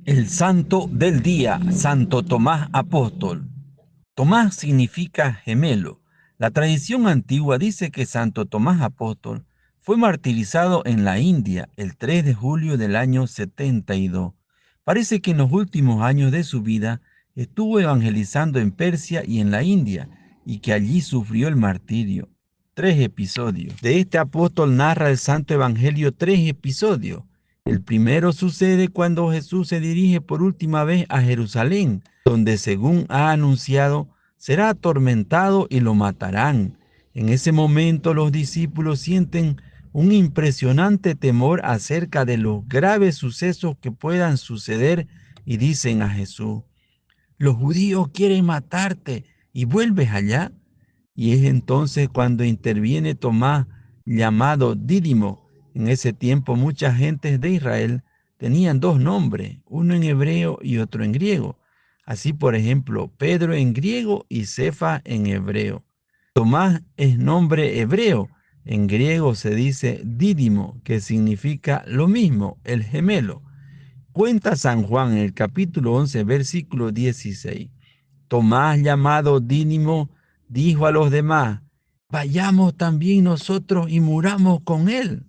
El santo del día, Santo Tomás Apóstol. Tomás significa gemelo. La tradición antigua dice que Santo Tomás Apóstol fue martirizado en la India el 3 de julio del año 72. Parece que en los últimos años de su vida estuvo evangelizando en Persia y en la India, y que allí sufrió el martirio. 3 episodios. De este apóstol narra el Santo Evangelio 3 episodios. El primero sucede cuando Jesús se dirige por última vez a Jerusalén, donde según ha anunciado, será atormentado y lo matarán. En ese momento los discípulos sienten un impresionante temor acerca de los graves sucesos que puedan suceder y dicen a Jesús: los judíos quieren matarte y vuelves allá. Y es entonces cuando interviene Tomás, llamado Dídimo. En ese tiempo muchas gentes de Israel tenían dos nombres, uno en hebreo y otro en griego. Así, por ejemplo, Pedro en griego y Cefa en hebreo. Tomás es nombre hebreo. En griego se dice Dídimo, que significa lo mismo, el gemelo. Cuenta San Juan en el capítulo 11, versículo 16. Tomás, llamado Dídimo, dijo a los demás: vayamos también nosotros y muramos con él.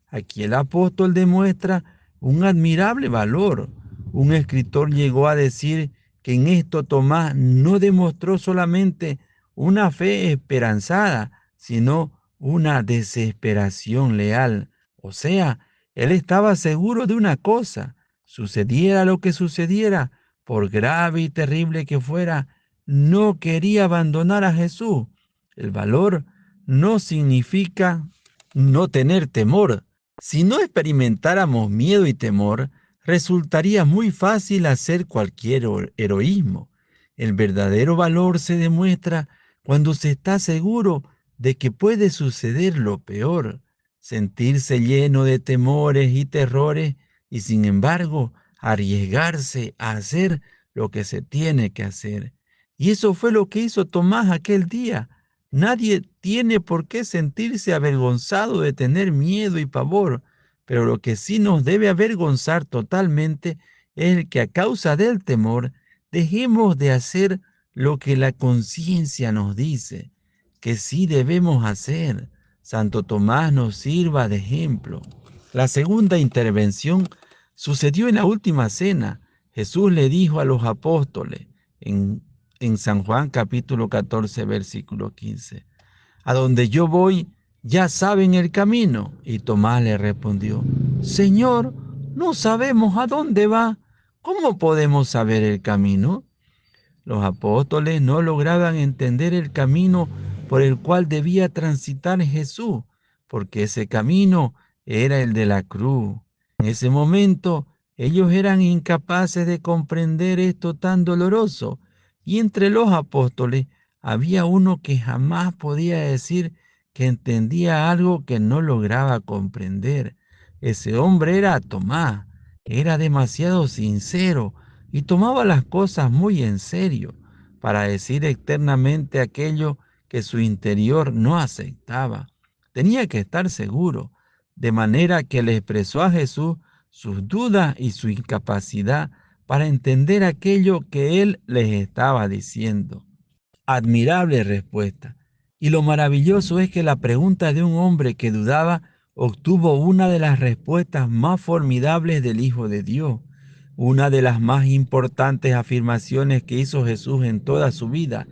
Aquí el apóstol demuestra un admirable valor. Un escritor llegó a decir que en esto Tomás no demostró solamente una fe esperanzada, sino una desesperación leal. O sea, él estaba seguro de una cosa: sucediera lo que sucediera, por grave y terrible que fuera, no quería abandonar a Jesús. El valor no significa no tener temor. Si no experimentáramos miedo y temor, resultaría muy fácil hacer cualquier heroísmo. El verdadero valor se demuestra cuando se está seguro de que puede suceder lo peor, sentirse lleno de temores y terrores y sin embargo arriesgarse a hacer lo que se tiene que hacer. Y eso fue lo que hizo Tomás aquel día. Nadie tiene por qué sentirse avergonzado de tener miedo y pavor, pero lo que sí nos debe avergonzar totalmente es el que a causa del temor dejemos de hacer lo que la conciencia nos dice que sí debemos hacer. Santo Tomás nos sirva de ejemplo. La segunda intervención sucedió en la última cena. Jesús le dijo a los apóstoles en San Juan capítulo 14, versículo 15: a donde yo voy, ya saben el camino. Y Tomás le respondió: Señor, no sabemos a dónde va. ¿Cómo podemos saber el camino? Los apóstoles no lograban entender el camino por el cual debía transitar Jesús, porque ese camino era el de la cruz. En ese momento, ellos eran incapaces de comprender esto tan doloroso, y entre los apóstoles había uno que jamás podía decir que entendía algo que no lograba comprender. Ese hombre era Tomás. Era demasiado sincero y tomaba las cosas muy en serio para decir externamente aquello que su interior no aceptaba. Tenía que estar seguro, de manera que le expresó a Jesús sus dudas y su incapacidad para entender aquello que él les estaba diciendo. Admirable respuesta. Y lo maravilloso es que la pregunta de un hombre que dudaba obtuvo una de las respuestas más formidables del Hijo de Dios, una de las más importantes afirmaciones que hizo Jesús en toda su vida.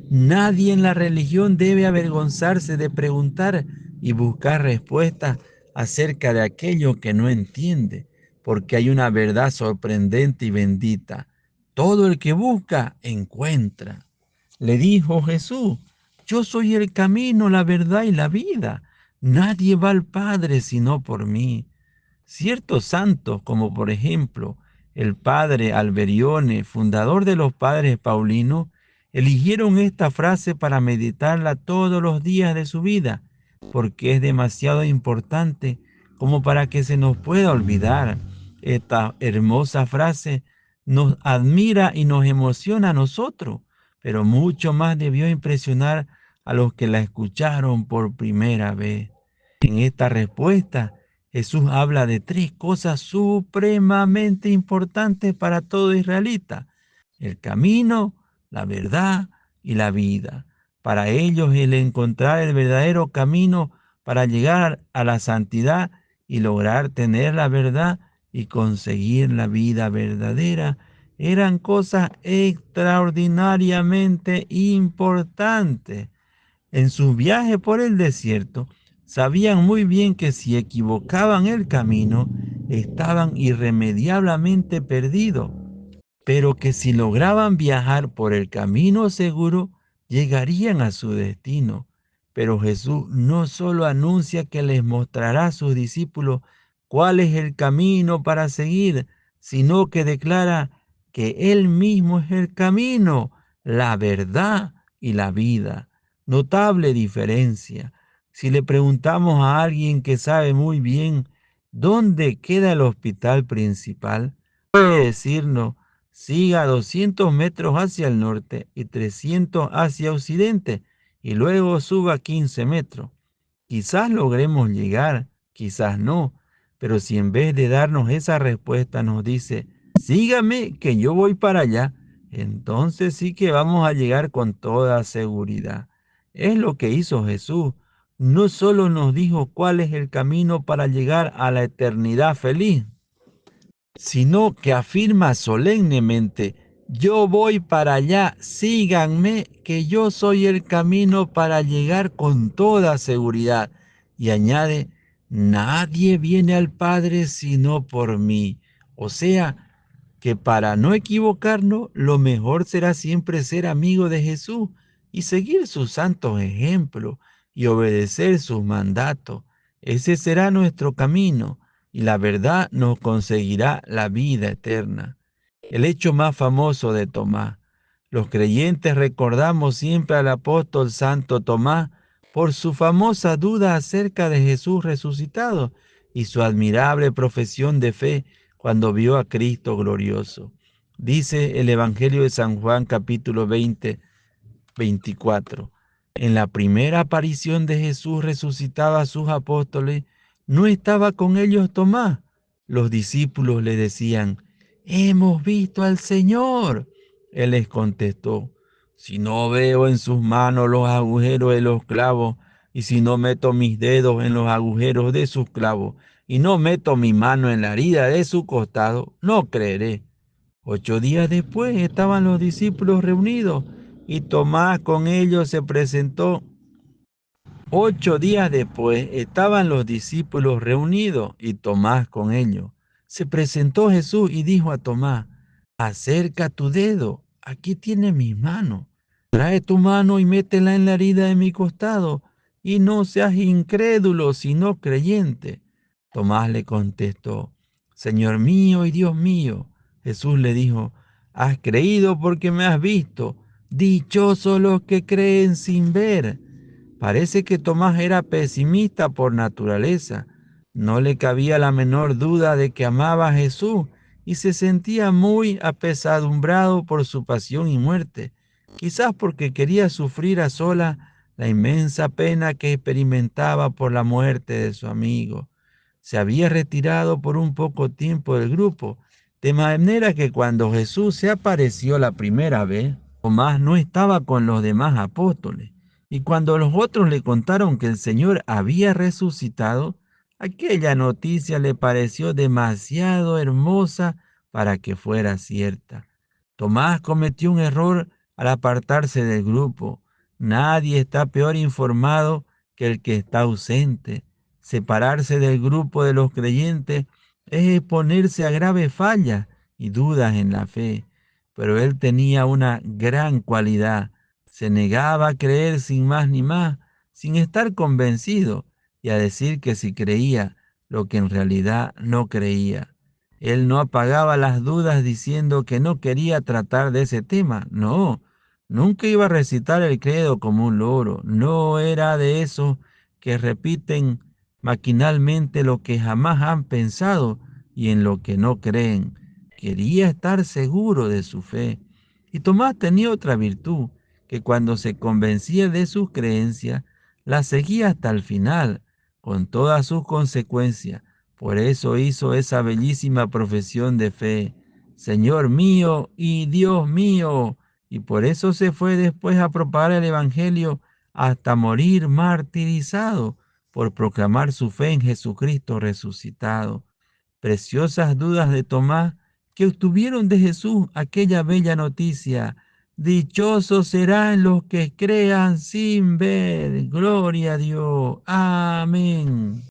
Nadie en la religión debe avergonzarse de preguntar y buscar respuestas acerca de aquello que no entiende, porque hay una verdad sorprendente y bendita: todo el que busca, encuentra. Le dijo Jesús: yo soy el camino, la verdad y la vida. Nadie va al Padre sino por mí. Ciertos santos, como por ejemplo el padre Alberione, fundador de los padres paulinos, eligieron esta frase para meditarla todos los días de su vida, porque es demasiado importante como para que se nos pueda olvidar. Esta hermosa frase nos admira y nos emociona a nosotros, pero mucho más debió impresionar a los que la escucharon por primera vez. En esta respuesta, Jesús habla de tres cosas supremamente importantes para todo israelita: el camino, la verdad y la vida. Para ellos el encontrar el verdadero camino para llegar a la santidad y lograr tener la verdad y conseguir la vida verdadera eran cosas extraordinariamente importantes. En su viaje por el desierto, sabían muy bien que si equivocaban el camino, estaban irremediablemente perdidos, pero que si lograban viajar por el camino seguro, llegarían a su destino. Pero Jesús no solo anuncia que les mostrará a sus discípulos cuál es el camino para seguir, sino que declara que Él mismo es el camino, la verdad y la vida. Notable diferencia. Si le preguntamos a alguien que sabe muy bien dónde queda el hospital principal, puede decirnos: siga 200 metros hacia el norte y 300 hacia occidente y luego suba 15 metros. Quizás logremos llegar, quizás no, pero si en vez de darnos esa respuesta nos dice: sígame que yo voy para allá, entonces sí que vamos a llegar con toda seguridad. Es lo que hizo Jesús. No solo nos dijo cuál es el camino para llegar a la eternidad feliz, sino que afirma solemnemente: yo voy para allá, síganme, que yo soy el camino para llegar con toda seguridad. Y añade: nadie viene al Padre sino por mí. O sea, que para no equivocarnos, lo mejor será siempre ser amigo de Jesús y seguir sus santos ejemplos y obedecer sus mandatos. Ese será nuestro camino y la verdad nos conseguirá la vida eterna. El hecho más famoso de Tomás. Los creyentes recordamos siempre al apóstol Santo Tomás por su famosa duda acerca de Jesús resucitado y su admirable profesión de fe cuando vio a Cristo glorioso. Dice el Evangelio de San Juan capítulo 20, 24. En la primera aparición de Jesús resucitado a sus apóstoles, no estaba con ellos Tomás. Los discípulos le decían: hemos visto al Señor. Él les contestó: si no veo en sus manos los agujeros de los clavos, y si no meto mis dedos en los agujeros de sus clavos, y no meto mi mano en la herida de su costado, no creeré. 8 días después estaban los discípulos reunidos y Tomás con ellos se presentó. 8 días después estaban los discípulos reunidos y Tomás con ellos. Se presentó Jesús y dijo a Tomás: acerca tu dedo, aquí tienes mis manos. Trae tu mano y métela en la herida de mi costado, y no seas incrédulo, sino creyente. Tomás le contestó: Señor mío y Dios mío. Jesús le dijo: has creído porque me has visto. Dichosos los que creen sin ver. Parece que Tomás era pesimista por naturaleza. No le cabía la menor duda de que amaba a Jesús y se sentía muy apesadumbrado por su pasión y muerte, quizás porque quería sufrir a sola la inmensa pena que experimentaba por la muerte de su amigo. Se había retirado por un poco tiempo del grupo, de manera que cuando Jesús se apareció la primera vez, Tomás no estaba con los demás apóstoles. Y cuando los otros le contaron que el Señor había resucitado, aquella noticia le pareció demasiado hermosa para que fuera cierta. Tomás cometió un error al apartarse del grupo. Nadie está peor informado que el que está ausente. Separarse del grupo de los creyentes es exponerse a graves fallas y dudas en la fe. Pero él tenía una gran cualidad: se negaba a creer sin más ni más, sin estar convencido, y a decir que sí creía lo que en realidad no creía. Él no apagaba las dudas diciendo que no quería tratar de ese tema. No, nunca iba a recitar el credo como un loro. No era de esos que repiten maquinalmente lo que jamás han pensado y en lo que no creen. Quería estar seguro de su fe. Y Tomás tenía otra virtud: que cuando se convencía de sus creencias, las seguía hasta el final, con todas sus consecuencias, Por eso hizo esa bellísima profesión de fe, Señor mío y Dios mío. Y por eso se fue después a propagar el Evangelio hasta morir martirizado por proclamar su fe en Jesucristo resucitado. Preciosas dudas de Tomás que obtuvieron de Jesús aquella bella noticia. Dichosos serán los que crean sin ver. Gloria a Dios. Amén.